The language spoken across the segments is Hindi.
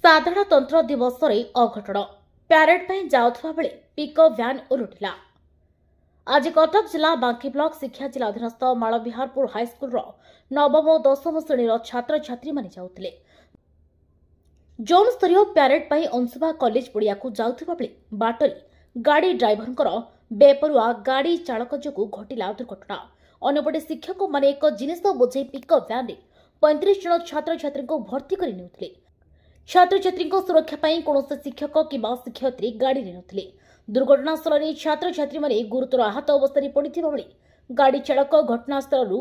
साधारणतंत्र दिवस अघटन प्यारेड पर जाउथबा बेले पिकअप भ्यान उलटिला। आज कटक जिला बांकी ब्लॉक शिक्षा जिला अधीनस्थ मालविहारपुर हाईस्कल नवम और दशम श्रेणी छात्र छात्री माने जाउथिले। जोन स्तरीय प्यारेड पर अंशुभा कॉलेज पड़िया जाउथबा बेले बाटरी गाड़ी ड्राइवर बेपरुआ गाड़ी चालक जोगु घटिला दुर्घटना। अन्यपटे शिक्षक माने एक जिनिस बोझे पिकअप भ्यान 35 जन छात्र छात्री भर्ती कर छात्र छात्री सुरक्षा कौन शिक्षक कि शिक्षयित्री गाड़ी नथिले। दुर्घटनास्थल में छात्र छात्री माने गुरुतर आहत अवस्था पड़ता बेले गाड़ी चालक घटनास्थल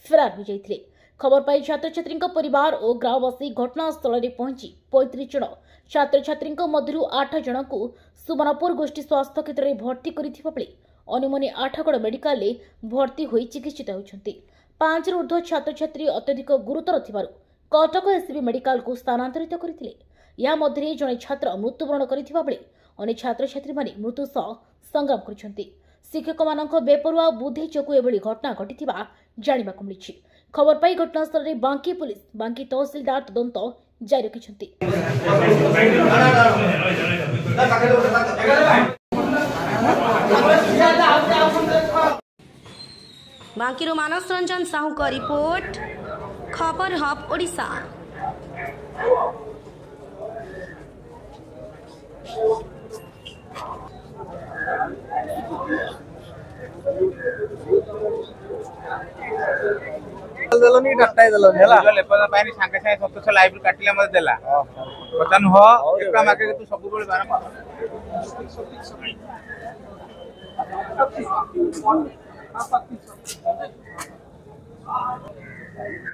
फेरार हो जाते। खबर पाई छात्र छात्री परिवार और ग्रामवासी घटनास्थल में पहुंची 35 जन छात्र छात्री मध्य 8 जन को सुवर्णपुर गोष्ठी स्वास्थ्य केन्द्र में भर्ती करथिबा बेले अन्यमाने आठगड़ मेडिकल भर्ती होई चिकित्सित होउछन्ति। 5 ରୁ ऊर्ध्व छात्र छात्री अत्यधिक गुरुतर थिबारु कटक एसबी मेडिकल को स्थानांतरित करथिले। या मध्य जड़े छात्र मृत्युवरण करथिबा बेले अन्य छात्र छात्री माने मृत्यु सह संग्राम करछन्ति। शिक्षक मानक बेपरुआ बुद्धि जोगु एभली घटना घटिथिबा जानिबाकु मिलिछि। खबर पाई घटनास्थल में बांकी पुलिस बांकी तहसीलदार तदंत जारी रखिछन्ति। बांकीरू मानस रंजन साहू का रिपोर्ट, खबर हब ओडिशा। देलनी डाटा देलनी हला लेपर पानी सांगे सांगे 700 लाइव काटिले मते देला पतन हो एकरा माके तू सब बेले बारम